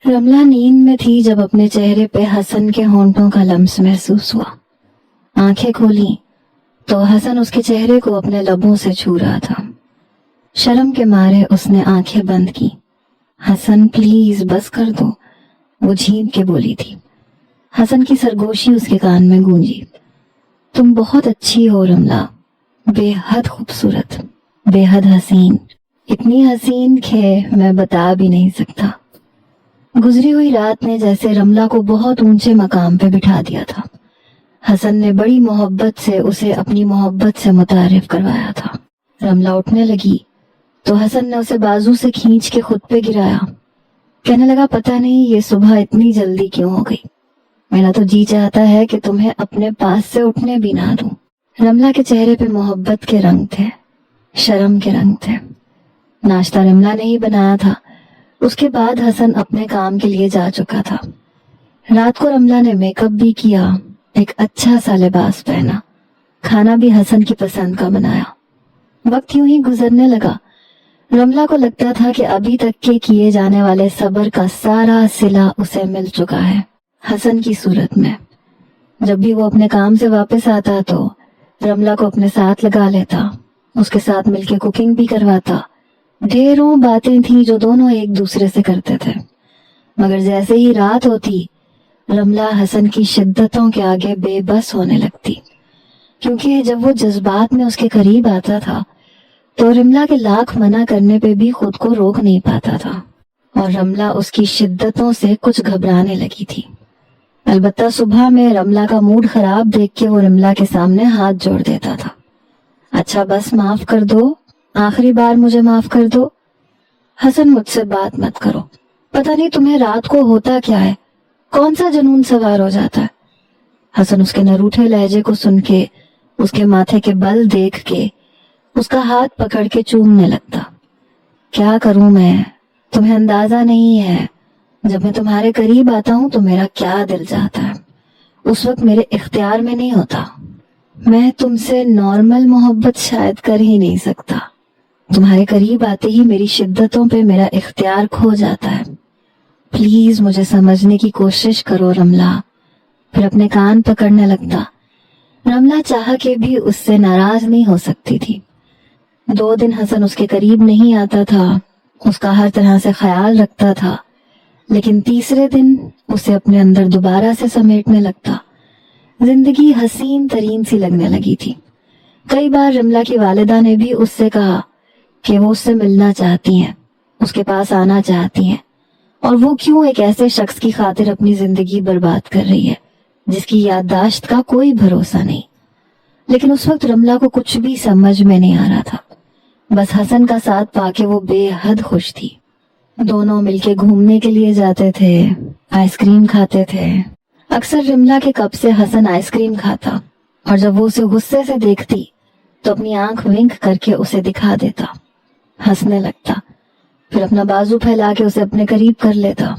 रमला नींद में थी जब अपने चेहरे पे हसन के होंठों का लम्स महसूस हुआ। आंखें खोली तो हसन उसके चेहरे को अपने लबों से छू रहा था। शर्म के मारे उसने आंखें बंद की। हसन प्लीज बस कर दो, वो झींक के बोली थी। हसन की सरगोशी उसके कान में गूंजी। तुम बहुत अच्छी हो रमला, बेहद खूबसूरत, बेहद हसीन, इतनी हसीन कि मैं बता भी नहीं सकता। गुजरी हुई रात ने जैसे रमला को बहुत ऊंचे मकाम पे बिठा दिया था। हसन ने बड़ी मोहब्बत से उसे अपनी मोहब्बत से मुतारिफ करवाया था। रमला उठने लगी तो हसन ने उसे बाजू से खींच के खुद पे गिराया। कहने लगा, पता नहीं ये सुबह इतनी जल्दी क्यों हो गई। मेरा तो जी चाहता है कि तुम्हें अपने पास से उठने भी ना दूं। रमला के चेहरे पे मोहब्बत के रंग थे, शर्म के रंग थे। नाश्ता रमला ने ही बनाया था। उसके बाद हसन अपने काम के लिए जा चुका था। रात को रमला ने मेकअप भी किया, एक अच्छा सा लिबास पहना, खाना भी हसन की पसंद का बनाया। वक्त यूं ही गुजरने लगा। रमला को लगता था कि अभी तक के किए जाने वाले सब्र का सारा सिला उसे मिल चुका है हसन की सूरत में। जब भी वो अपने काम से वापस आता तो रमला को अपने साथ लगा लेता, उसके साथ मिलके कुकिंग भी करवाता। ढेरों बातें थी जो दोनों एक दूसरे से करते थे। मगर जैसे ही रात होती रमला हसन की शिद्दतों के आगे बेबस होने लगती, क्योंकि जब वो जज्बात में उसके करीब आता था तो रमला के लाख मना करने पे भी खुद को रोक नहीं पाता था और रमला उसकी शिद्दतों से कुछ घबराने लगी थी। अलबत्ता सुबह में रमला का मूड खराब देख के वो रमला के सामने हाथ जोड़ देता था। अच्छा बस माफ कर दो, आखिरी बार मुझे माफ कर दो। हसन मुझसे बात मत करो, पता नहीं तुम्हें रात को होता क्या है, कौन सा जुनून सवार हो जाता है। हसन उसके नरूठे लहजे को सुन के, उसके माथे के बल देख के उसका हाथ पकड़ के चूमने लगता। क्या करूं मैं, तुम्हें अंदाजा नहीं है, जब मैं तुम्हारे करीब आता हूं तो मेरा क्या दिल चाहता है, उस वक्त मेरे इख्तियार में नहीं होता। मैं तुमसे नॉर्मल मोहब्बत शायद कर ही नहीं सकता। तुम्हारे करीब आते ही मेरी शिद्दतों पे मेरा इख्तियार खो जाता है। प्लीज मुझे समझने की कोशिश करो रमला। फिर अपने कान पकड़ने लगता। रमला चाह के भी उससे नाराज नहीं हो सकती थी। 2 दिन हसन उसके करीब नहीं आता था, उसका हर तरह से ख्याल रखता था, लेकिन तीसरे दिन उसे अपने अंदर दोबारा से समेटने लगता। जिंदगी हसीन तरीन सी लगने लगी थी। कई बार रमला की वालिदा ने भी उससे कहा कि वो उससे मिलना चाहती हैं, उसके पास आना चाहती हैं, और वो क्यों एक ऐसे शख्स की खातिर अपनी जिंदगी बर्बाद कर रही है जिसकी याददाश्त का कोई भरोसा नहीं। लेकिन उस वक्त रमला को कुछ भी समझ में नहीं आ रहा था। बस हसन का साथ पाके वो बेहद खुश थी। दोनों मिलके घूमने के लिए जाते थे, आइसक्रीम खाते थे। अक्सर रमला के कप से हसन आइसक्रीम खाता और जब वो उसे गुस्से से देखती तो अपनी आंख विंक करके उसे दिखा देता, हंसने लगता, फिर अपना बाजू फैला के उसे अपने करीब कर लेता।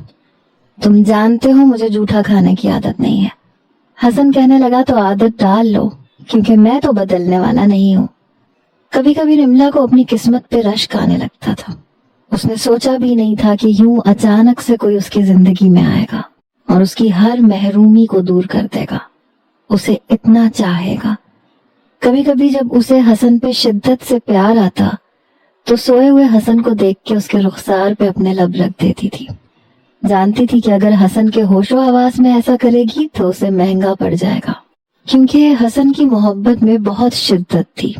तुम जानते हो मुझे जूठा खाने की आदत नहीं है। हसन कहने लगा, तो आदत डाल लो, क्योंकि मैं तो बदलने वाला नहीं हूँ। कभी कभी रमला को अपनी किस्मत पे रश्क आने लगता था। उसने सोचा भी नहीं था कि यूं अचानक से कोई उसकी जिंदगी में आएगा और उसकी हर महरूमी को दूर कर देगा, उसे इतना चाहेगा। कभी कभी जब उसे हसन पे शिद्दत से प्यार आता तो सोए हुए हसन को देख के उसके रुखसार पे अपने लब रख देती थी। जानती थी कि अगर हसन के होशो हवास में ऐसा करेगी तो उसे महंगा पड़ जाएगा, क्योंकि हसन की मोहब्बत में बहुत शिद्दत थी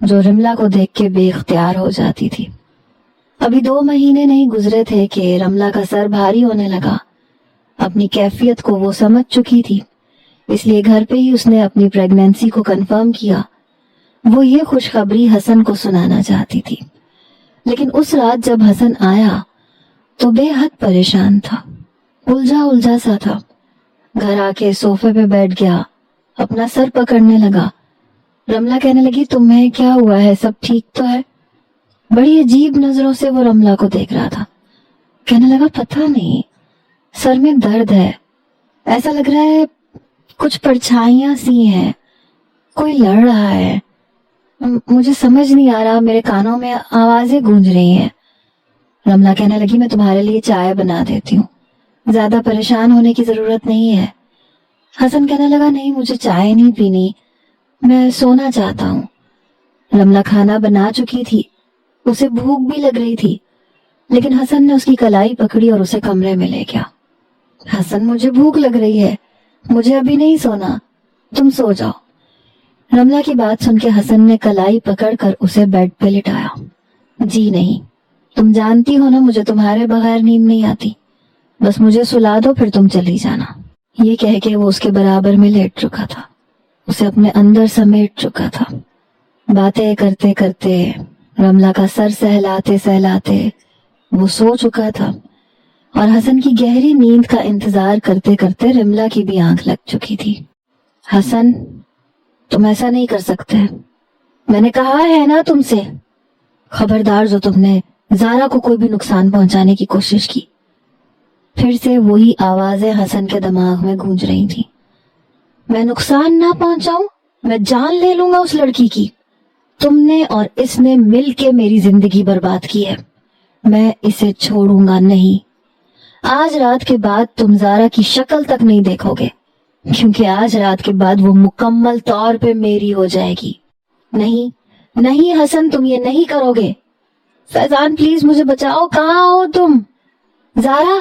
जो रमला को देख के बेख्तियार हो जाती थी। अभी 2 महीने नहीं गुजरे थे कि रमला का सर भारी होने लगा। अपनी कैफियत को वो समझ चुकी थी, इसलिए घर पे ही उसने अपनी प्रेगनेंसी को कंफर्म किया। वो ये खुशखबरी हसन को सुनाना चाहती थी, लेकिन उस रात जब हसन आया तो बेहद परेशान था, उलझा उलझा सा था। घर आके सोफे पे बैठ गया, अपना सर पकड़ने लगा। रमला कहने लगी, तुम्हें क्या हुआ है, सब ठीक तो है? बड़ी अजीब नजरों से वो रमला को देख रहा था। कहने लगा, पता नहीं, सर में दर्द है, ऐसा लग रहा है कुछ परछाइयां सी हैं, कोई लड़ रहा है, मुझे समझ नहीं आ रहा, मेरे कानों में आवाजें गूंज रही हैं। रमला कहने लगी, मैं तुम्हारे लिए चाय बना देती हूँ। ज्यादा परेशान होने की जरूरत नहीं है। हसन कहने लगा, नहीं मुझे चाय नहीं पीनी, मैं सोना चाहता हूँ। रमला खाना बना चुकी थी, उसे भूख भी लग रही थी, लेकिन हसन ने उसकी कलाई पकड़ी और उसे कमरे में ले गया। हसन, मुझे भूख लग रही है, मुझे अभी नहीं सोना, तुम सो जाओ। रमला की बात सुन के हसन ने कलाई पकड़कर उसे बेड पे लिटाया। जी नहीं, तुम जानती हो ना मुझे तुम्हारे बगैर नींद नहीं आती, बस मुझे सुला दो फिर तुम चली जाना। ये कह के वो उसके बराबर में लेट चुका था, उसे अपने अंदर समेट चुका था। बातें करते करते, रमला का सर सहलाते सहलाते वो सो चुका था और हसन की गहरी नींद का इंतजार करते करते रमला की भी आंख लग चुकी थी। हसन, तुम ऐसा नहीं कर सकते, मैंने कहा है ना तुमसे। खबरदार जो तुमने ज़ारा को कोई भी नुकसान पहुंचाने की कोशिश की। फिर से वही आवाजें हसन के दिमाग में गूंज रही थी। मैं नुकसान ना पहुंचाऊं, मैं जान ले लूंगा उस लड़की की। तुमने और इसने मिलके मेरी जिंदगी बर्बाद की है, मैं इसे छोड़ूंगा नहीं। आज रात के बाद तुम ज़ारा की शक्ल तक नहीं देखोगे, क्योंकि आज रात के बाद वो मुकम्मल तौर पे मेरी हो जाएगी। नहीं नहीं हसन, तुम ये नहीं करोगे। फैजान प्लीज मुझे बचाओ, कहाँ हो तुम? ज़ारा,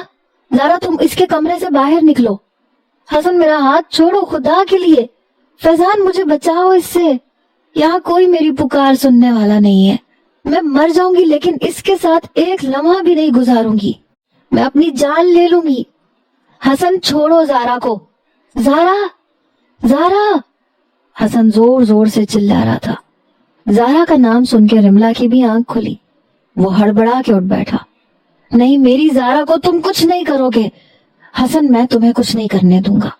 ज़ारा तुम इसके कमरे से बाहर निकलो। हसन मेरा हाथ छोड़ो खुदा के लिए। फैजान मुझे बचाओ इससे, यहाँ कोई मेरी पुकार सुनने वाला नहीं है। मैं मर जाऊंगी लेकिन इसके साथ एक लम्हा भी नहीं गुजारूंगी, मैं अपनी जान ले लूंगी। हसन छोड़ो ज़ारा को, ज़ारा, ज़ारा। हसन जोर जोर से चिल्ला रहा था। ज़ारा का नाम सुन के रमला की भी आंख खुली। वो हड़बड़ा के उठ बैठा। नहीं, मेरी ज़ारा को तुम कुछ नहीं करोगे। हसन, मैं तुम्हें कुछ नहीं करने दूंगा।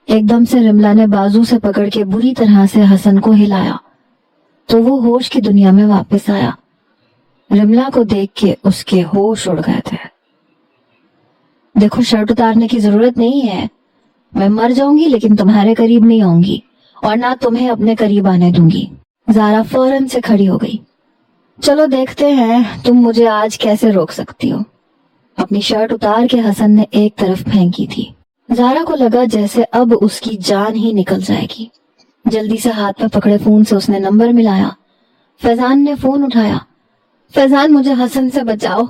एकदम से रमला ने बाजू से पकड़ के बुरी तरह से हसन को हिलाया तो वो होश की दुनिया में वापस आया। रमला को देख के उसके होश उड़ गए थे। देखो, शर्ट उतारने की जरूरत नहीं है, मैं मर जाऊंगी लेकिन तुम्हारे करीब नहीं आऊंगी और ना तुम्हें अपने करीब आने दूंगी। ज़ारा फौरन से खड़ी हो गई। चलो देखते हैं तुम मुझे आज कैसे रोक सकती हो। अपनी शर्ट उतार के हसन ने एक तरफ फेंकी थी। ज़ारा को लगा जैसे अब उसकी जान ही निकल जाएगी। जल्दी से हाथ में पकड़े फोन से उसने नंबर मिलाया। फैजान ने फोन उठाया। फैजान, मुझे हसन से बचाओ।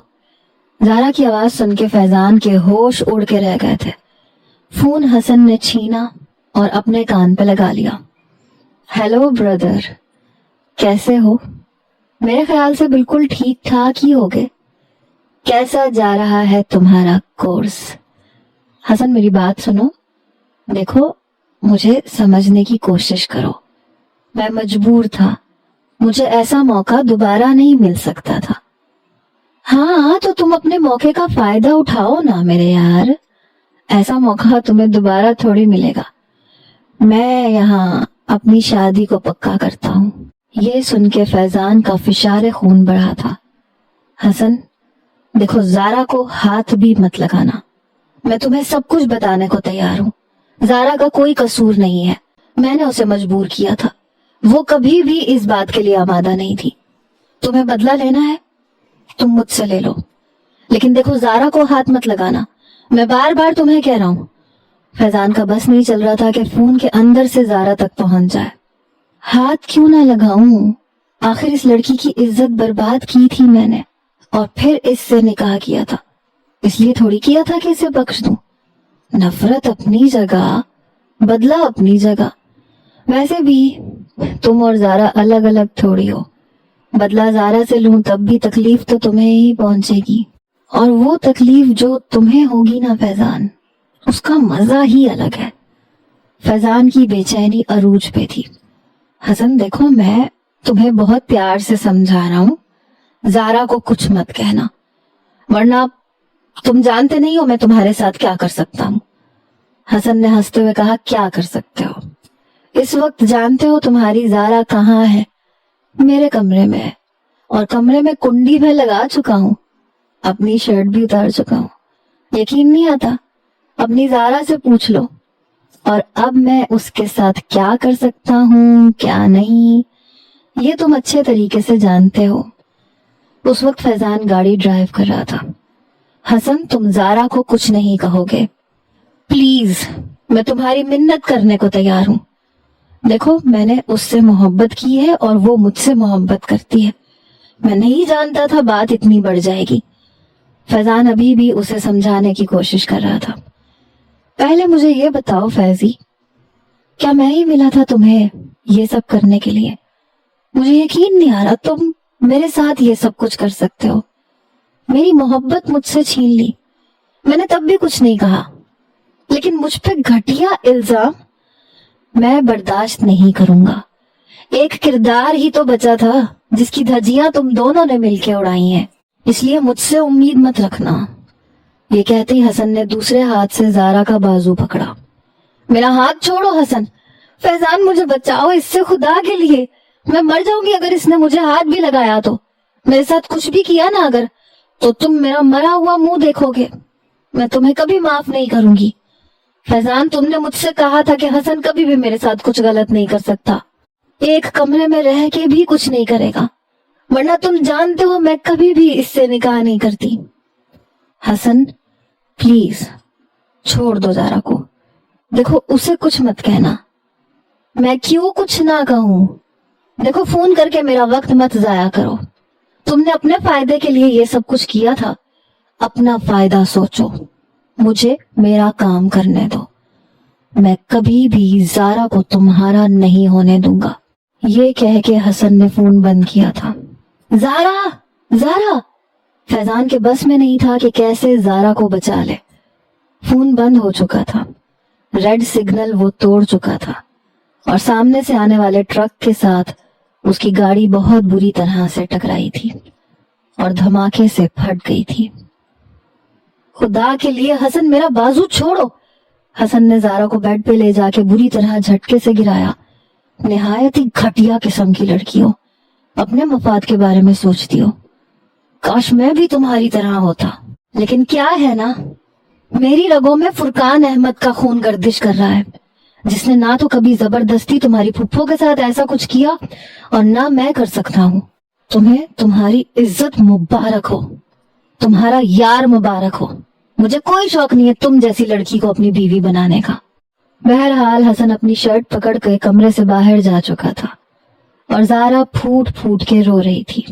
ज़ारा की आवाज सुन के फैजान के होश उड़ के रह गए थे। फोन हसन ने छीना और अपने कान पे लगा लिया। हेलो ब्रदर, कैसे हो? मेरे ख्याल से बिल्कुल ठीक ठाक ही होगे। कैसा जा रहा है तुम्हारा कोर्स? हसन, मेरी बात सुनो। देखो, मुझे समझने की कोशिश करो। मैं मजबूर था, मुझे ऐसा मौका दोबारा नहीं मिल सकता था। हाँ, तो तुम अपने मौके का फायदा उठाओ ना मेरे यार। ऐसा मौका तुम्हें दोबारा थोड़ी मिलेगा। मैं यहाँ अपनी शादी को पक्का करता हूँ। ये सुन के फैजान का फिशारे खून बढ़ा था। हसन, देखो, ज़ारा को हाथ भी मत लगाना। मैं तुम्हें सब कुछ बताने को तैयार हूँ। ज़ारा का कोई कसूर नहीं है, मैंने उसे मजबूर किया था। वो कभी भी इस बात के लिए आमादा नहीं थी। तुम्हें बदला लेना है, तुम मुझसे ले लो, लेकिन देखो, ज़ारा को हाथ मत लगाना। मैं बार बार तुम्हें कह रहा हूँ। फैजान का बस नहीं चल रहा था कि फोन के अंदर से ज़ारा तक पहुंच जाए। हाथ क्यों ना लगाऊं? आखिर इस लड़की की इज्जत बर्बाद की थी मैंने और फिर इससे निकाह किया था, इसलिए थोड़ी किया था कि इसे बख्श दूं। नफरत अपनी जगह, बदला अपनी जगह। वैसे भी तुम और ज़ारा अलग अलग थोड़ी हो। बदला ज़ारा से लूं तब भी तकलीफ तो तुम्हें ही पहुंचेगी, और वो तकलीफ जो तुम्हें होगी ना फैजान, उसका मजा ही अलग है। फैजान की बेचैनी अरूज पे थी। हसन, देखो, मैं तुम्हें बहुत प्यार से समझा रहा हूँ। ज़ारा को कुछ मत कहना, वरना तुम जानते नहीं हो मैं तुम्हारे साथ क्या कर सकता हूँ। हसन ने हंसते हुए कहा, क्या कर सकते हो? इस वक्त जानते हो तुम्हारी ज़ारा कहाँ है? मेरे कमरे में है, और कमरे में कुंडी में लगा चुका हूँ। अपनी शर्ट भी उतार चुका हूँ। यकीन नहीं आता? अपनी ज़ारा से पूछ लो। और अब मैं उसके साथ क्या कर सकता हूँ, क्या नहीं, ये तुम अच्छे तरीके से जानते हो। उस वक्त फैजान गाड़ी ड्राइव कर रहा था। हसन तुम जारा को कुछ नहीं कहोगे, प्लीज मैं तुम्हारी मिन्नत करने को तैयार हूँ। देखो मैंने उससे मोहब्बत की है और वो मुझसे मोहब्बत करती है। मैं नहीं जानता था बात इतनी बढ़ जाएगी। फैजान अभी भी उसे समझाने की कोशिश कर रहा था। पहले मुझे ये बताओ फैजी, क्या मैं ही मिला था तुम्हें ये सब करने के लिए? मुझे यकीन नहीं आ रहा तुम मेरे साथ ये सब कुछ कर सकते हो। मेरी मोहब्बत मुझसे छीन ली। मैंने तब भी कुछ नहीं कहा, लेकिन मुझ पे घटिया इल्जाम मैं बर्दाश्त नहीं करूंगा। एक किरदार ही तो बचा था जिसकी धज्जियां तुम दोनों ने मिलकर उड़ाई हैं, इसलिए मुझसे उम्मीद मत रखना। ये कहते ही हसन ने दूसरे हाथ से जारा का बाजू पकड़ा। मेरा हाथ छोड़ो हसन, फैजान मुझे बचाओ इससे, खुदा के लिए। मैं मर जाऊंगी अगर इसने मुझे हाथ भी लगाया तो। मेरे साथ कुछ भी किया ना अगर, तो तुम मेरा मरा हुआ मुंह देखोगे। मैं तुम्हें कभी माफ नहीं करूंगी। फैजान तुमने मुझसे कहा था कि हसन कभी भी मेरे साथ कुछ गलत नहीं कर सकता, एक कमरे में रह के भी कुछ नहीं करेगा, वरना तुम जानते हो मैं कभी भी इससे निकाह नहीं करती। हसन प्लीज छोड़ दो जारा को। देखो उसे कुछ मत कहना। मैं क्यों कुछ ना कहूं? देखो फोन करके मेरा वक्त मत जाया करो। तुमने अपने फायदे के लिए ये सब कुछ किया था, अपना फायदा सोचो। मुझे मेरा काम करने दो। मैं कभी भी जारा को तुम्हारा नहीं होने दूंगा। ये कह के हसन ने फोन बंद किया था। जारा जारा, फैजान के बस में नहीं था कि कैसे जारा को बचा ले। फोन बंद हो चुका था, रेड सिग्नल वो तोड़ चुका था और सामने से आने वाले ट्रक के साथ उसकी गाड़ी बहुत बुरी तरह से टकराई थी और धमाके से फट गई थी। खुदा के लिए हसन मेरा बाजू छोड़ो। हसन ने जारा को बेड पे ले जाके बुरी तरह झटके से गिराया। निहायत ही घटिया किस्म की लड़की हो, अपने मफाद के बारे में सोचती हो। काश मैं भी तुम्हारी तरह होता, लेकिन क्या है ना, मेरी रगों में फुरकान अहमद का खून गर्दिश कर रहा है, जिसने ना तो कभी जबरदस्ती तुम्हारी फुफ्फो के साथ ऐसा कुछ किया और ना मैं कर सकता हूँ। तुम्हें तुम्हारी इज्जत मुबारक हो, तुम्हारा यार मुबारक हो। मुझे कोई शौक नहीं है तुम जैसी लड़की को अपनी बीवी बनाने का। बहरहाल हसन अपनी शर्ट पकड़ के कमरे से बाहर जा चुका था और जारा फूट फूट के रो रही थी।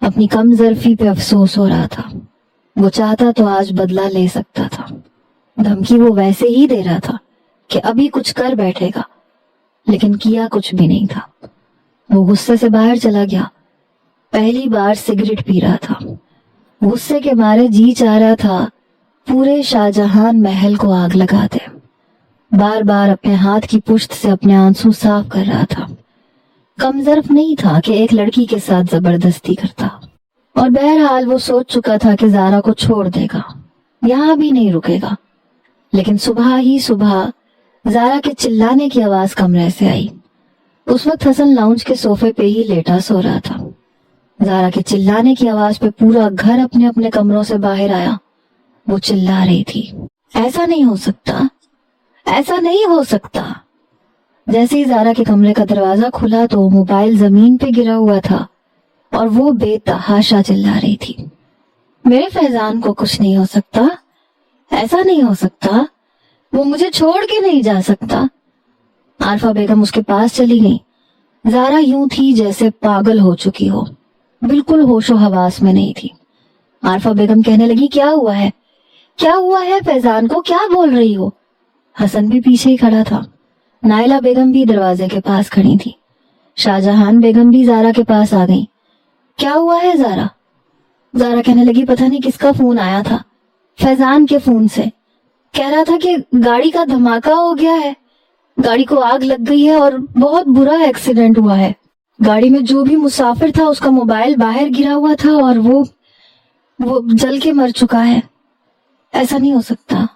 अपनी कमजोरी पे अफसोस हो रहा था। वो चाहता तो आज बदला ले सकता था। धमकी वो वैसे ही दे रहा था कि अभी कुछ कर बैठेगा, लेकिन किया कुछ भी नहीं था। वो गुस्से से बाहर चला गया। पहली बार सिगरेट पी रहा था। गुस्से के मारे जी चाह रहा था पूरे शाहजहान महल को आग लगा दे। बार बार अपने हाथ की पुश्त से अपने आंसू साफ कर रहा था। कमजोर नहीं था कि एक लड़की के साथ जबरदस्ती करता, और बहरहाल वो सोच चुका था कि जारा को छोड़ देगा, यहाँ भी नहीं रुकेगा। लेकिन सुबह ही सुबह जारा के चिल्लाने की आवाज कमरे से आई। उस वक्त हसन लाउंज के सोफे पे ही लेटा सो रहा था। जारा के चिल्लाने की आवाज पे पूरा घर अपने अपने कमरों से बाहर आया। वो चिल्ला रही थी, ऐसा नहीं हो सकता, ऐसा नहीं हो सकता। जैसे ही जारा के कमरे का दरवाजा खुला तो मोबाइल जमीन पे गिरा हुआ था और वो बेतहाशा चिल्ला रही थी, मेरे फैजान को कुछ नहीं हो सकता, ऐसा नहीं हो सकता, वो मुझे छोड़ के नहीं जा सकता। आरफा बेगम उसके पास चली गई। जारा यूं थी जैसे पागल हो चुकी हो, बिल्कुल होशो हवास में नहीं थी। आरफा बेगम कहने लगी, क्या हुआ है, क्या हुआ है फैजान को, क्या बोल रही हो? हसन भी पीछे ही खड़ा था। नाइला बेगम भी दरवाजे के पास खड़ी थी। शाहजहान बेगम भी जारा के पास आ गई। क्या हुआ है जारा? जारा कहने लगी, पता नहीं किसका फोन आया था, फैजान के फोन से। कह रहा था कि गाड़ी का धमाका हो गया है, गाड़ी को आग लग गई है और बहुत बुरा एक्सीडेंट हुआ है। गाड़ी में जो भी मुसाफिर था उसका मोबाइल बाहर गिरा हुआ था और वो जल के मर चुका है। ऐसा नहीं हो सकता,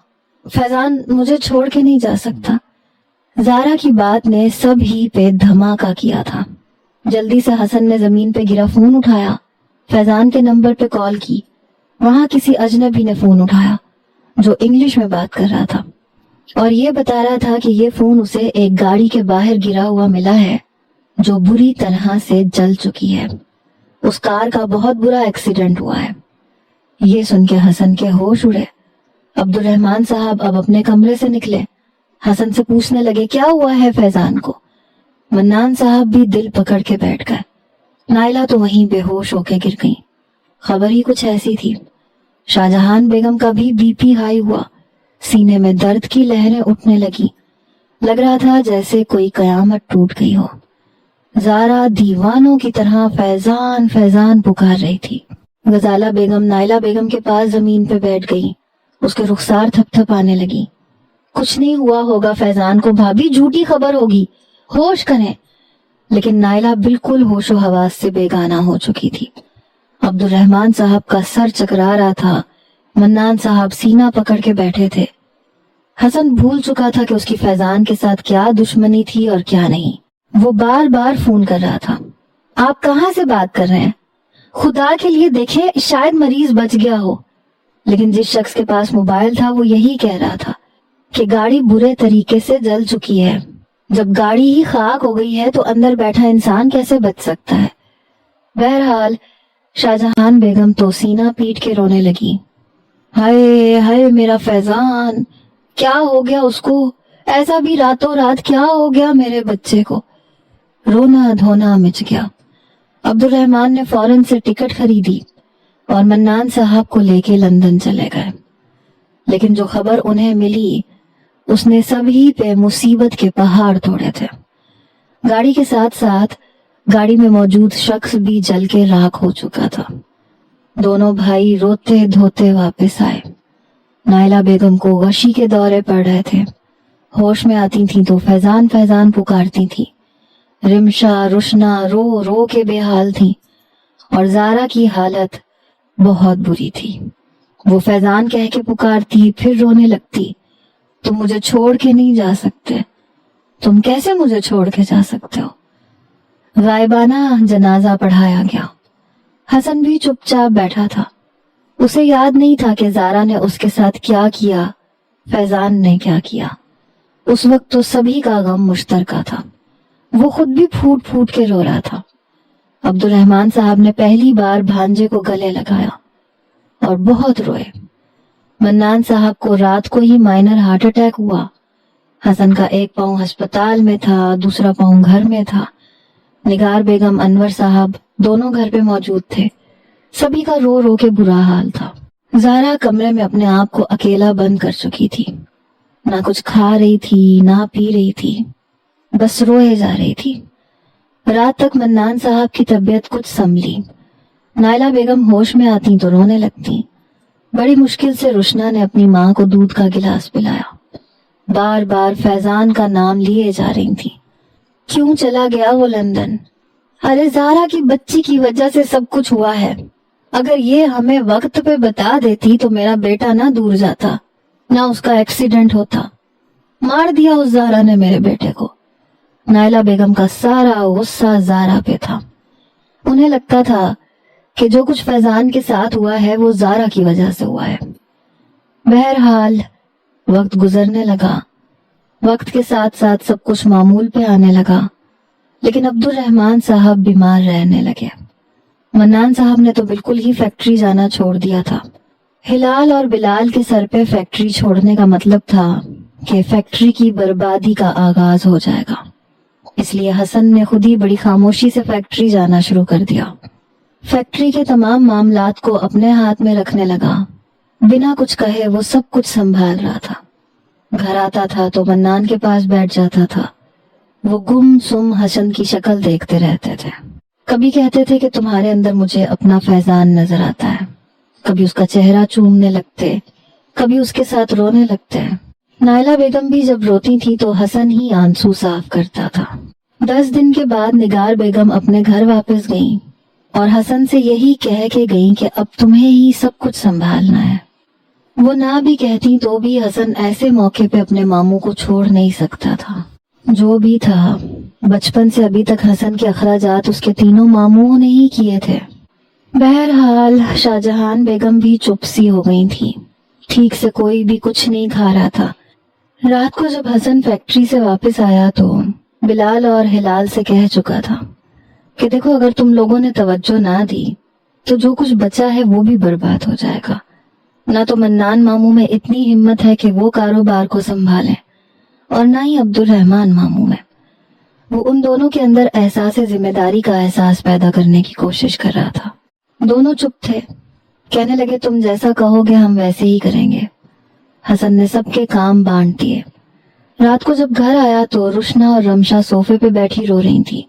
फैजान मुझे छोड़ के नहीं जा सकता। जारा की बात ने सब ही पे धमाका किया था। जल्दी से हसन ने जमीन पे गिरा फोन उठाया, फैजान के नंबर पे कॉल की। वहां किसी अजनबी ने फोन उठाया जो इंग्लिश में बात कर रहा था और ये बता रहा था कि ये फोन उसे एक गाड़ी के बाहर गिरा हुआ मिला है जो बुरी तरह से जल चुकी है। उस कार का बहुत बुरा एक्सीडेंट हुआ है। ये सुन के हसन के होश उड़े। अब्दुर्रहमान साहब अब अपने कमरे से निकले, हसन से पूछने लगे क्या हुआ है फैजान को। मन्नान साहब भी दिल पकड़ के बैठ गए। नाइला तो वहीं बेहोश होके गिर गई। खबर ही कुछ ऐसी थी। शाहजहान बेगम का भी बीपी हाई हुआ, सीने में दर्द की लहरें उठने लगी। लग रहा था जैसे कोई कयामत टूट गई हो। ज़ारा दीवानों की तरह फैजान फैजान पुकार रही थी। गजाला बेगम नाइला बेगम के पास जमीन पे बैठ गई। उसके रुखसार थपथपाने लगी। कुछ नहीं हुआ होगा फैजान को भाभी, झूठी खबर होगी, होश करें। लेकिन नाइला बिल्कुल होशो हवास से बेगाना हो चुकी थी। अब्दुर्रहमान साहब का सर चकरा रहा था। मन्नान साहब सीना पकड़ के बैठे थे। हसन भूल चुका था कि उसकी फैजान के साथ क्या दुश्मनी थी और क्या नहीं। वो बार बार फोन कर रहा था। आप कहाँ से बात कर रहे हैं? खुदा के लिए देखें, शायद मरीज बच गया हो। लेकिन जिस शख्स के पास मोबाइल था वो यही कह रहा था कि गाड़ी बुरे तरीके से जल चुकी है। जब गाड़ी ही खाक हो गई है तो अंदर बैठा इंसान कैसे बच सकता है? बहरहाल शाहजहान बेगम तो सीना पीट के रोने लगी। हाय हाय मेरा फैजान, क्या हो गया उसको? ऐसा भी रातों रात क्या हो गया मेरे बच्चे को? रोना धोना मिट गया। अब्दुर्रहमान ने फौरन से टिकट खरीदी और मन्नान साहब को लेके लंदन चले गए। लेकिन जो खबर उन्हें मिली उसने सभी पे मुसीबत के पहाड़ तोड़े थे। गाड़ी के साथ साथ गाड़ी में मौजूद शख्स भी जल के राख हो चुका था। दोनों भाई रोते धोते वापस आए। नाइला बेगम को गशी के दौरे पड़ रहे थे। होश में आती थी तो फैजान फैजान पुकारती थी। रिमशा रुशना रो रो के बेहाल थी और ज़ारा की हालत बहुत बुरी थी। वो फैजान कह के पुकारती, फिर रोने लगती, तुम मुझे छोड़ के नहीं जा सकते। तुम कैसे मुझे छोड़ के जा सकते हो? गायबाना जनाजा पढ़ाया गया। हसन भी चुपचाप बैठा था। उसे याद नहीं था कि ज़ारा ने उसके साथ क्या किया, फैजान ने क्या किया। उस वक्त तो सभी का गम मुश्तरका था। वो खुद भी फूट फूट के रो रहा था। अब्दुर्रहमान साहब ने पहली बार भांजे को गले लगाया और बहुत रोए। मन्नान साहब को रात को ही माइनर हार्ट अटैक हुआ। हसन का एक पांव अस्पताल में था, दूसरा पांव घर में था। निगार बेगम, अनवर साहब दोनों घर पे मौजूद थे। सभी का रो रो के बुरा हाल था। ज़ारा कमरे में अपने आप को अकेला बंद कर चुकी थी। ना कुछ खा रही थी, ना पी रही थी, बस रोए जा रही थी। रात तक मन्नान साहब की तबीयत कुछ संभली। नाइला बेगम होश में आती तो रोने लगती। बड़ी मुश्किल से रुशना ने अपनी माँ को दूध का गिलास पिलाया। बार बार फैजान का नाम लिए जा रही थी। क्यों चला गया वो लंदन? अरे ज़ारा की बच्ची की वजह से सब कुछ हुआ है। अगर ये हमें वक्त पे बता देती तो मेरा बेटा ना दूर जाता, ना उसका एक्सीडेंट होता। मार दिया उस ज़ारा ने मेरे बेटे को। नाइला बेगम का सारा गुस्सा ज़ारा पे था। उन्हें लगता था कि जो कुछ फैजान के साथ हुआ है वो ज़ारा की वजह से हुआ है। बहरहाल वक्त गुजरने लगा। वक्त के साथ साथ सब कुछ मामूल पे आने लगा। लेकिन अब्दुर्रहमान साहब बीमार रहने लगे। मन्नान साहब ने तो बिल्कुल ही फैक्ट्री जाना छोड़ दिया था। हिलाल और बिलाल के सर पे फैक्ट्री छोड़ने का मतलब था कि फैक्ट्री की बर्बादी का आगाज हो जाएगा। इसलिए हसन ने खुद ही बड़ी खामोशी से फैक्ट्री जाना शुरू कर दिया। फैक्ट्री के तमाम मामलात को अपने हाथ में रखने लगा। बिना कुछ कहे वो सब कुछ संभाल रहा था। घर आता था तो मन्नान के पास बैठ जाता था। वो गुम सुम हसन की शक्ल देखते रहते थे। कभी कहते थे कि तुम्हारे अंदर मुझे अपना फैजान नजर आता है। कभी उसका चेहरा चूमने लगते, कभी उसके साथ रोने लगते। नाइला बेगम भी जब रोती थी तो हसन ही आंसू साफ करता था। 10 दिन के बाद निगार बेगम अपने घर वापस गईं और हसन से यही कह के गईं कि अब तुम्हें ही सब कुछ संभालना है। वो ना भी कहती तो भी हसन ऐसे मौके पे अपने मामू को छोड़ नहीं सकता था। जो भी था, बचपन से अभी तक हसन के अखराजात उसके तीनों मामुओं ने ही किए थे। बहरहाल शाहजहान बेगम भी चुप सी हो गई थी। ठीक से कोई भी कुछ नहीं खा रहा था। रात को जब हसन फैक्ट्री से वापस आया तो बिलाल और हिलाल से कह चुका था कि देखो, अगर तुम लोगों ने तवज्जो ना दी تو جو کچھ بچا ہے وہ بھی برباد ہو جائے گا. نہ تو منان ماموں میں اتنی ہمت ہے کہ وہ کاروبار کو سنبھالیں اور نہ ہی عبد الرحمان ماموں میں. وہ ان دونوں کے اندر احساس ذمہ داری کا احساس پیدا کرنے کی کوشش کر رہا تھا. دونوں چپ تھے. کہنے لگے تم جیسا کہو گے ہم ویسے ہی کریں گے. حسن نے سب کے کام بانٹ دیے. رات کو جب گھر آیا تو رشنا اور رمشا صوفے پہ بیٹھی رو رہی تھی.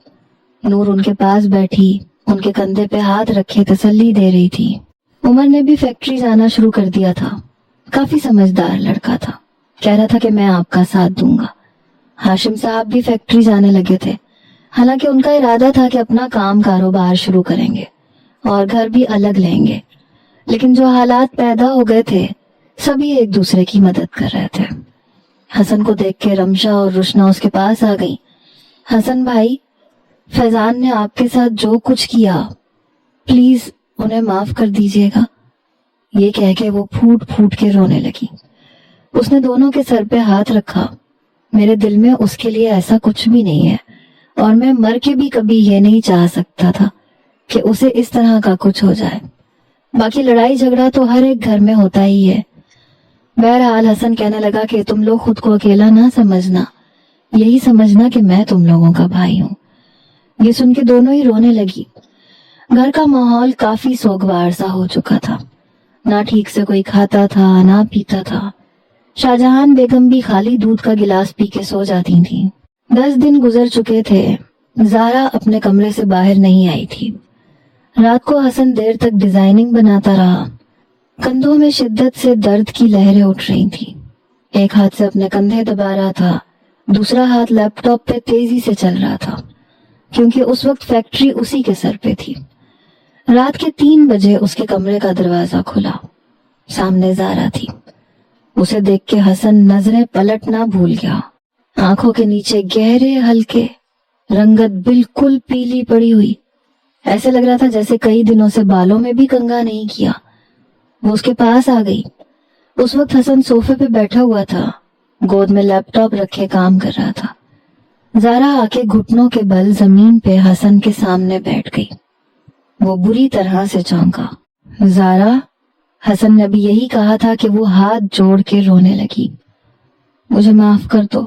نور ان کے پاس بیٹھی ان کے کندھے پہ ہاتھ رکھے تسلی دے رہی تھی. عمر نے بھی فیکٹری جانا شروع کر دیا تھا. کافی سمجھدار لڑکا تھا. کہہ رہا تھا کہ میں آپ کا ساتھ دوں گا. ہاشم صاحب بھی فیکٹری جانے لگے تھے. حالانکہ ان کا ارادہ تھا کہ اپنا کام کاروبار شروع کریں گے اور گھر بھی الگ لیں گے. لیکن جو حالات پیدا ہو گئے تھے سبھی ایک دوسرے کی مدد کر رہے تھے. حسن کو دیکھ کے رمشا اور رشنا اس کے پاس آ گئی. حسن بھائی، فیضان نے آپ کے ساتھ جو کچھ کیا پلیز انہیں معاف کر دیجیے گا. یہ کہہ کے وہ پھوٹ پھوٹ کے رونے لگی. اس نے دونوں کے سر پہ ہاتھ رکھا. میرے دل میں اس کے لیے ایسا کچھ بھی نہیں ہے اور میں مر کے بھی کبھی یہ نہیں چاہ سکتا تھا کہ اسے اس طرح کا کچھ ہو جائے. باقی لڑائی جھگڑا تو ہر ایک گھر میں ہوتا ہی ہے. بہرحال حسن کہنے لگا کہ تم لوگ خود کو اکیلا نہ سمجھنا، یہی سمجھنا کہ میں تم لوگوں کا بھائی ہوں. یہ سن کے دونوں ہی رونے لگی. گھر کا ماحول کافی سوگوار سا ہو چکا تھا. نہ ٹھیک سے کوئی کھاتا تھا نہ پیتا تھا. شاہجہان بیگم بھی خالی دودھ کا گلاس پی کے سو جاتی تھیں. 10 دن گزر چکے تھے. زارا اپنے کمرے سے باہر نہیں آئی تھی. رات کو حسن دیر تک ڈیزائننگ بناتا رہا. کندھوں میں شدت سے درد کی لہریں اٹھ رہی تھی. ایک ہاتھ سے اپنے کندھے دبا رہا تھا، دوسرا ہاتھ لیپ ٹاپ پہ تیزی سے چل رہا تھا کیونکہ اس وقت فیکٹری اسی کے سر پہ تھی. رات کے 3 بجے اس کے کمرے کا دروازہ کھلا. سامنے زارا تھی. اسے دیکھ کے حسن نظریں پلٹنا بھول گیا. آنکھوں کے نیچے گہرے ہلکے رنگت بالکل پیلی پڑی ہوئی. ایسے لگ رہا تھا جیسے کئی دنوں سے بالوں میں بھی کنگھا نہیں کیا. وہ اس کے پاس آ گئی. اس وقت حسن صوفے پہ بیٹھا ہوا تھا، گود میں لیپ ٹاپ رکھے کام کر رہا تھا. زارا آ کے گھٹنوں کے بل زمین پہ حسن کے سامنے بیٹھ گئی. وہ بری طرح سے چونکا. زارا، حسن نے ابھی یہی کہا تھا کہ وہ ہاتھ جوڑ کے رونے لگی. مجھے معاف کر دو.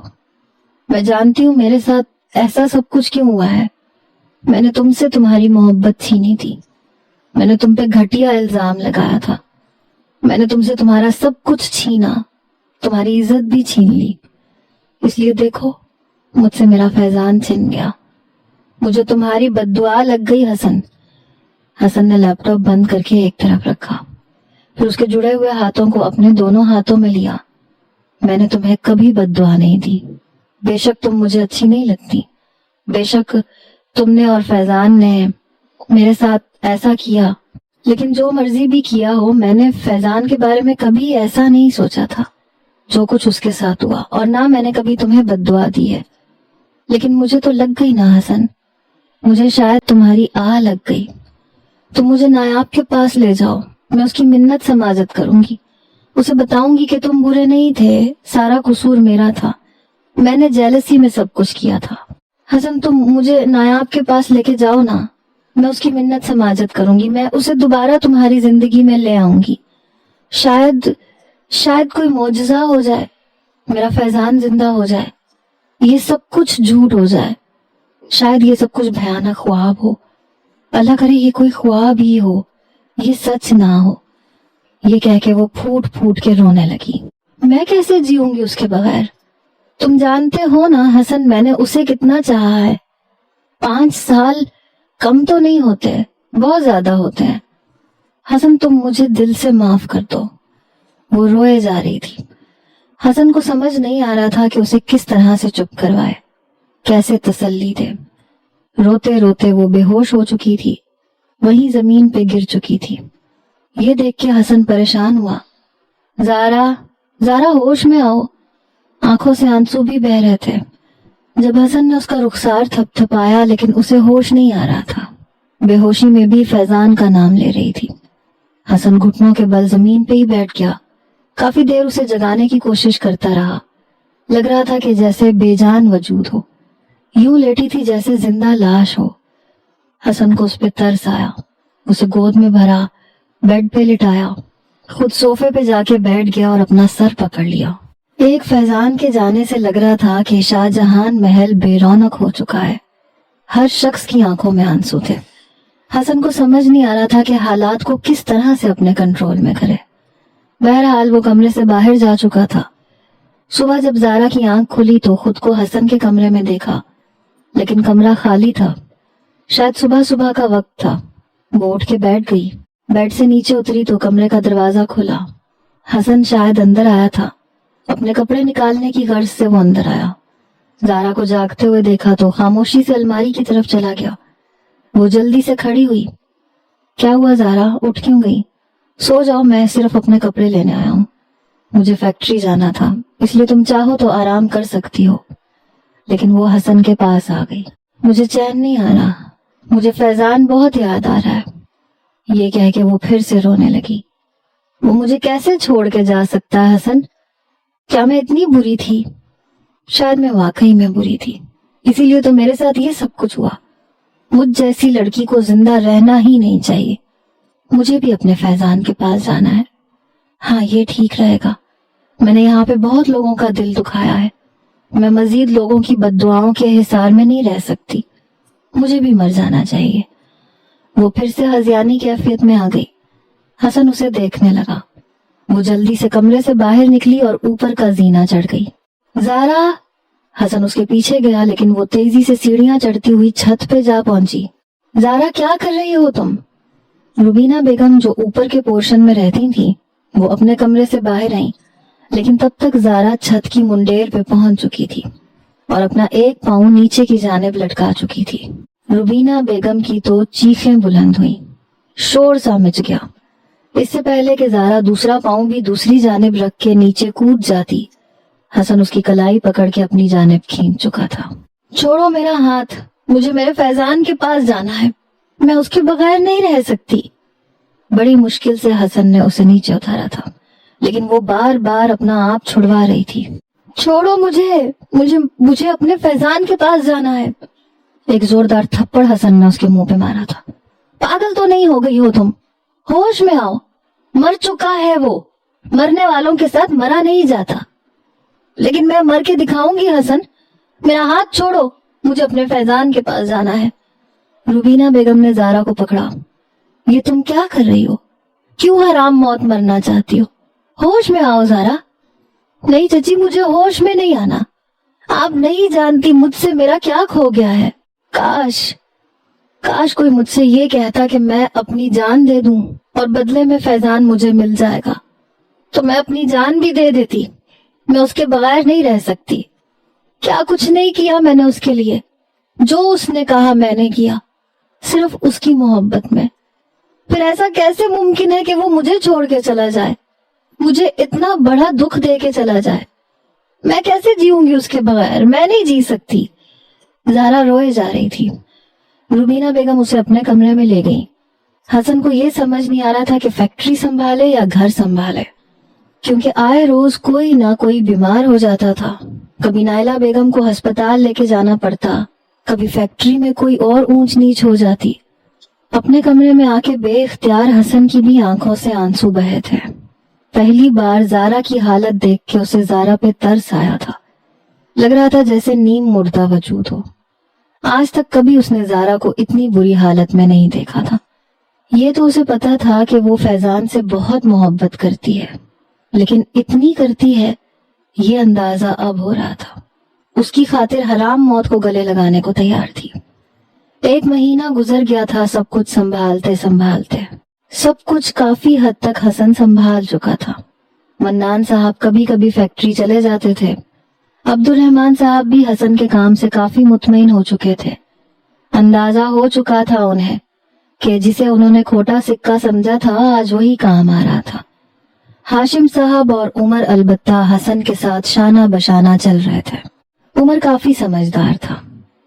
میں جانتی ہوں میرے ساتھ ایسا سب کچھ کیوں ہوا ہے. میں نے تم سے تمہاری محبت چھینی تھی. میں نے تم پہ گھٹیا الزام لگایا تھا. میں نے تم سے تمہارا سب کچھ چھینا، تمہاری عزت بھی چھین لی. اس لیے دیکھو، مجھ سے میرا فیضان چھن گیا. مجھے تمہاری بد دعا لگ گئی حسن. حسن نے لیپ ٹاپ بند کر کے ایک طرف رکھا، پھر اس کے جڑے ہوئے ہاتھوں کو اپنے دونوں ہاتھوں میں لیا. میں نے تمہیں کبھی بد دعا نہیں دی. بے شک تم مجھے اچھی نہیں لگتی. بے شک تم نے اور فیضان نے میرے ساتھ ایسا کیا، لیکن جو مرضی بھی کیا ہو میں نے فیضان کے بارے میں کبھی ایسا نہیں سوچا تھا جو کچھ اس کے ساتھ ہوا، اور نہ میں نے کبھی تمہیں بد دعا دی ہے. لیکن مجھے تو لگ گئی نا حسن. مجھے شاید تمہاری آہ لگ گئی. تم مجھے نایاب کے پاس لے جاؤ، میں اس کی منت سماجت کروں گی. اسے بتاؤں گی کہ تم برے نہیں تھے، سارا قصور میرا تھا. میں نے جیلسی میں سب کچھ کیا تھا. حسن تم مجھے نایاب کے پاس لے کے جاؤ نا، میں اس کی منت سماجت کروں گی. میں اسے دوبارہ تمہاری زندگی میں لے آؤں گی. شاید کوئی معجزہ ہو جائے، میرا فیضان زندہ ہو جائے، یہ سب کچھ جھوٹ ہو جائے. شاید یہ سب کچھ بھیانک خواب ہو. اللہ کرے یہ کوئی خواب ہی ہو، یہ سچ نہ ہو. یہ کہہ کے وہ پھوٹ پھوٹ کے رونے لگی. میں کیسے جیوں گی اس کے بغیر؟ تم جانتے ہو نا حسن، میں نے اسے کتنا چاہا ہے. 5 سال کم تو نہیں ہوتے، بہت زیادہ ہوتے ہیں. حسن تم مجھے دل سے معاف کر دو. وہ روئے جا رہی تھی. حسن کو سمجھ نہیں آ رہا تھا کہ اسے کس طرح سے چپ کروائے، کیسے تسلی دے. روتے روتے وہ بے ہوش ہو چکی تھی، وہیں زمین پہ گر چکی تھی. یہ دیکھ کے حسن پریشان ہوا. زارا ہوش میں آؤ. آنکھوں سے آنسو بھی بہہ رہے تھے. جب حسن نے اس کا رخسار تھپ تھپایا لیکن اسے ہوش نہیں آ رہا تھا. بے ہوشی میں بھی فیضان کا نام لے رہی تھی. حسن گھٹنوں کے بل زمین پہ ہی بیٹھ گیا. کافی دیر اسے جگانے کی کوشش کرتا رہا. لگ رہا تھا کہ جیسے بے جان وجود ہو، یوں لیٹی تھی جیسے زندہ لاش ہو. حسن کو اس پہ ترس آیا. اسے گود میں بھرا، بیڈ پہ لٹایا، خود صوفے پہ جا کے بیٹھ گیا اور اپنا سر پکڑ لیا۔ ایک فیضان کے جانے سے لگ رہا تھا کہ شاہ جہان محل بے رونق ہو چکا ہے۔ ہر شخص کی آنکھوں میں آنسو تھے۔ حسن کو سمجھ نہیں آ رہا تھا کہ حالات کو کس طرح سے اپنے کنٹرول میں کرے۔ بہرحال وہ کمرے سے باہر جا چکا تھا۔ صبح جب زارا کی آنکھ کھلی تو خود کو حسن کے کمرے میں دیکھا، لیکن کمرہ خالی تھا۔ شاید صبح صبح کا وقت تھا۔ وہ اٹھ کے بیٹھ گئی، بیڈ سے نیچے اتری تو کمرے کا دروازہ کھلا۔ حسن شاید اندر آیا تھا۔ اپنے کپڑے نکالنے کی غرض سے وہ اندر آیا۔ زارا کو جاگتے ہوئے دیکھا تو خاموشی سے الماری کی طرف چلا گیا۔ وہ جلدی سے کھڑی ہوئی۔ کیا ہوا زارا، اٹھ کیوں گئی؟ سو جاؤ، میں صرف اپنے کپڑے لینے آیا ہوں۔ مجھے فیکٹری جانا تھا، اس لیے تم چاہو تو آرام کر سکتی ہو۔ لیکن وہ حسن کے پاس آ گئی۔ مجھے چین نہیں آ رہا، مجھے فیضان بہت یاد آ رہا ہے، یہ کہہ کے وہ پھر سے رونے لگی۔ وہ مجھے کیسے چھوڑ کے جا سکتا ہے حسن؟ کیا میں اتنی بری تھی؟ شاید میں واقعی میں بری تھی، اسی لیے تو میرے ساتھ یہ سب کچھ ہوا۔ مجھ جیسی لڑکی کو زندہ رہنا ہی نہیں چاہیے۔ مجھے بھی اپنے فیضان کے پاس جانا ہے۔ ہاں، یہ ٹھیک رہے گا۔ میں نے یہاں پہ بہت لوگوں کا دل دکھایا ہے، میں مزید لوگوں کی بد دعاؤں کے حصار میں نہیں رہ سکتی۔ مجھے بھی مر جانا چاہیے۔ وہ پھر سے ہذیانی کیفیت میں آ گئی۔ حسن اسے دیکھنے لگا۔ وہ جلدی سے کمرے سے باہر نکلی اور اوپر کا زینہ چڑھ گئی۔ زارا! حسن اس کے پیچھے گیا، لیکن وہ تیزی سے سیڑھیاں چڑھتی ہوئی چھت پہ جا پہنچی۔ زارا، کیا کر رہی ہو تم؟ روبینہ بیگم جو اوپر کے پورشن میں رہتی تھی وہ اپنے کمرے سے باہر آئیں، لیکن تب تک زارا چھت کی منڈیر پہ پہنچ چکی تھی اور اپنا ایک پاؤں نیچے کی جانب لٹکا چکی تھی۔ روبینہ بیگم کی تو چیخیں بلند ہوئیں، شور سا مچ گیا۔ اس سے پہلے کہ زارا دوسرا پاؤں بھی دوسری جانب رکھ کے نیچے کود جاتی، حسن اس کی کلائی پکڑ کے اپنی جانب کھینچ چکا تھا۔ چھوڑو میرا ہاتھ، مجھے میرے فیضان کے پاس جانا ہے، میں اس کے بغیر نہیں رہ سکتی۔ بڑی مشکل سے حسن نے اسے نیچے اتارا تھا، لیکن وہ بار بار اپنا آپ چھڑوا رہی تھی۔ چھوڑو مجھے اپنے فیضان کے پاس جانا ہے۔ ایک زوردار تھپڑ حسن نے اس کے منہ پہ مارا تھا۔ پاگل تو نہیں ہو گئی ہو تم؟ ہوش میں آؤ، مر چکا ہے وہ، مرنے والوں کے ساتھ مرا نہیں جاتا۔ لیکن میں مر کے دکھاؤں گی حسن، میرا ہاتھ چھوڑو، مجھے اپنے فیضان کے پاس جانا ہے۔ روبینہ بیگم نے زارا کو پکڑا۔ یہ تم کیا کر رہی ہو؟ کیوں حرام موت مرنا چاہتی ہو؟ ہوش میں آؤ زارا۔ نہیں چچی، مجھے ہوش میں نہیں آنا۔ آپ نہیں جانتی مجھ سے میرا کیا کھو گیا ہے۔ کاش کوئی مجھ سے یہ کہتا کہ میں اپنی جان دے دوں اور بدلے میں فیضان مجھے مل جائے گا، تو میں اپنی جان بھی دے دیتی۔ میں اس کے بغیر نہیں رہ سکتی۔ کیا کچھ نہیں کیا میں نے اس کے لیے، جو اس نے کہا میں نے کیا، صرف اس کی محبت میں۔ پھر ایسا کیسے ممکن ہے کہ وہ مجھے چھوڑ کے چلا جائے، مجھے اتنا بڑا دکھ دے کے چلا جائے؟ میں کیسے جیوں گی اس کے بغیر؟ میں نہیں جی سکتی۔ زارا روئے جا رہی تھی۔ روبینہ بیگم اسے اپنے کمرے میں لے گئی۔ حسن کو یہ سمجھ نہیں آ رہا تھا کہ فیکٹری سنبھالے یا گھر سنبھالے، کیونکہ آئے روز کوئی نہ کوئی بیمار ہو جاتا تھا۔ کبھی نائلہ بیگم کو ہسپتال لے کے جانا پڑتا، کبھی فیکٹری میں کوئی اور اونچ نیچ ہو جاتی۔ اپنے کمرے میں آ کے بے اختیار حسن کی بھی آنکھوں سے آنسو بہے تھے۔ پہلی بار زارا کی حالت دیکھ کے اسے زارا پہ ترس آیا تھا۔ لگ رہا تھا جیسے نیم مردہ وجود ہو۔ آج تک کبھی اس نے زارا کو اتنی بری حالت میں نہیں دیکھا تھا۔ یہ تو اسے پتا تھا کہ وہ فیضان سے بہت محبت کرتی ہے، لیکن اتنی کرتی ہے یہ اندازہ اب ہو رہا تھا۔ اس کی خاطر حرام موت کو گلے لگانے کو تیار تھی۔ 1 مہینہ گزر گیا تھا سب کچھ سنبھالتے سنبھالتے۔ سب کچھ کافی حد تک حسن سنبھال چکا تھا۔ منان صاحب کبھی کبھی فیکٹری چلے جاتے تھے۔ عبد الرحمان صاحب بھی حسن کے کام سے کافی مطمئن ہو چکے تھے۔ اندازہ ہو چکا تھا انہیں کہ جسے انہوں نے کھوٹا سکہ سمجھا تھا آج وہی کام آ رہا تھا۔ ہاشم صاحب اور عمر البتہ حسن کے ساتھ شانہ بشانہ چل رہے تھے۔ عمر کافی سمجھدار تھا۔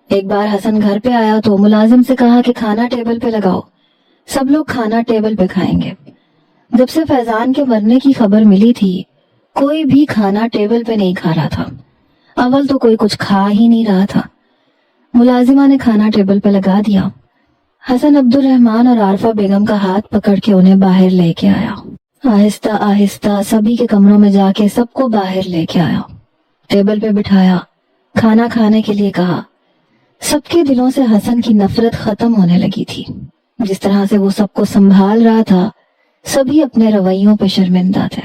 ایک بار حسن گھر پہ آیا تو ملازم سے کہا کہ کھانا ٹیبل پہ لگاؤ، سب لوگ کھانا ٹیبل پہ کھائیں گے۔ جب سے فیضان کے مرنے کی خبر ملی تھی کوئی بھی کھانا ٹیبل پہ نہیں کھا رہا تھا۔ اول تو کوئی کچھ کھا ہی نہیں رہا تھا۔ ملازمہ نے کھانا ٹیبل پہ لگا دیا۔ हसन अब्दुल-रहमान और आरफा बेगम का हाथ पकड़ के उन्हें बाहर लेके आया। आहिस्ता आहिस्ता सभी के कमरों में जाके सबको बाहर लेके आया, टेबल पे बिठाया, खाना खाने के लिए कहा। सबके दिलों से हसन की नफरत खत्म होने लगी थी। जिस तरह से वो सबको संभाल रहा था, सभी अपने रवैयों पे शर्मिंदा थे।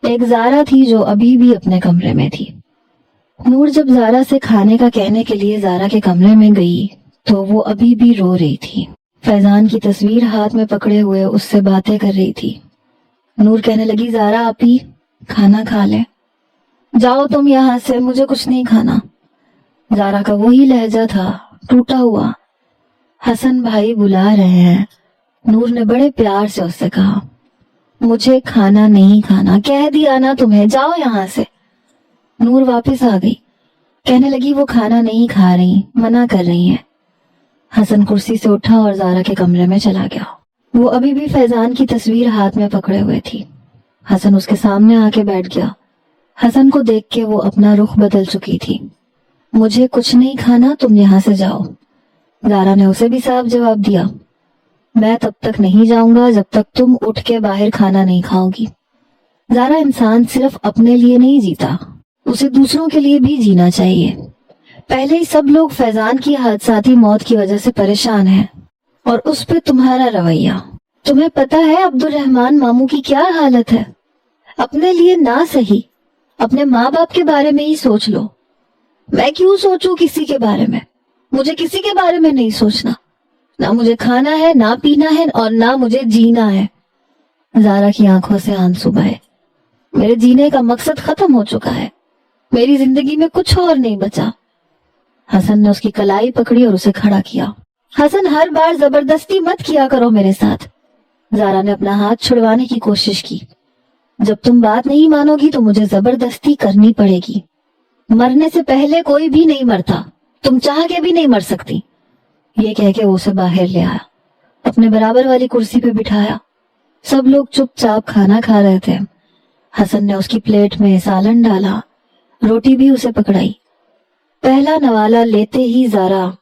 एक जारा थी जो अभी भी अपने कमरे में थी। नूर जब जारा से खाने का कहने के लिए जारा के कमरे में गई तो वो अभी भी रो रही थी। फैजान की तस्वीर हाथ में पकड़े हुए उससे बातें कर रही थी। नूर कहने लगी, जारा आपी खाना खा ले, जाओ तुम यहाँ से, मुझे कुछ नहीं खाना। जारा का वही लहजा था, टूटा हुआ। हसन भाई बुला रहे हैं। नूर ने बड़े प्यार से उससे कहा, मुझे खाना नहीं खाना, कह दिया ना तुम्हें, जाओ यहाँ से। नूर वापस आ गई, कहने लगी वो खाना नहीं खा रही, मना कर रही हैं। हसन कुर्सी से उठा और जारा के कमरे में चला गया। वो अभी भी फैजान की तस्वीर हाथ में पकड़े हुए थी। हसन उसके सामने आके बैठ गया। हसन को देख के वो अपना रुख बदल चुकी थी। मुझे कुछ नहीं खाना, तुम यहाँ से जाओ। जारा ने उसे भी साफ जवाब दिया, मैं तब तक नहीं जाऊंगा जब तक तुम उठ के बाहर खाना नहीं खाओगी। जारा इंसान सिर्फ अपने लिए नहीं जीता, उसे दूसरों के लिए भी जीना चाहिए। पहले ही सब लोग फैजान की हादसाती मौत की वजह से परेशान हैं, और उस पे तुम्हारा रवैया। तुम्हें पता है अब्दुल रहमान मामू की क्या हालत है? अपने लिए ना सही, अपने माँ बाप के बारे में ही सोच लो। मैं क्यों सोचूं किसी के बारे में? मुझे किसी के बारे में नहीं सोचना। ना मुझे खाना है, ना पीना है, और ना मुझे जीना है। जारा की आंखों से आंसू बहे। मेरे जीने का मकसद खत्म हो चुका है, मेरी जिंदगी में कुछ और नहीं बचा। हसन ने उसकी कलाई पकड़ी और उसे खड़ा किया। हसन, हर बार जबरदस्ती मत किया करो मेरे साथ। जारा ने अपना हाथ छुड़वाने की कोशिश की। जब तुम बात नहीं मानोगी तो मुझे जबरदस्ती करनी पड़ेगी। मरने से पहले कोई भी नहीं मरता, तुम चाह के भी नहीं मर सकती। ये कह के वो उसे बाहर ले आया, अपने बराबर वाली कुर्सी पे बिठाया। सब लोग चुपचाप खाना खा रहे थे। हसन ने उसकी प्लेट में सालन डाला, रोटी भी उसे पकड़ाई। पहला नवाला लेते ही जारा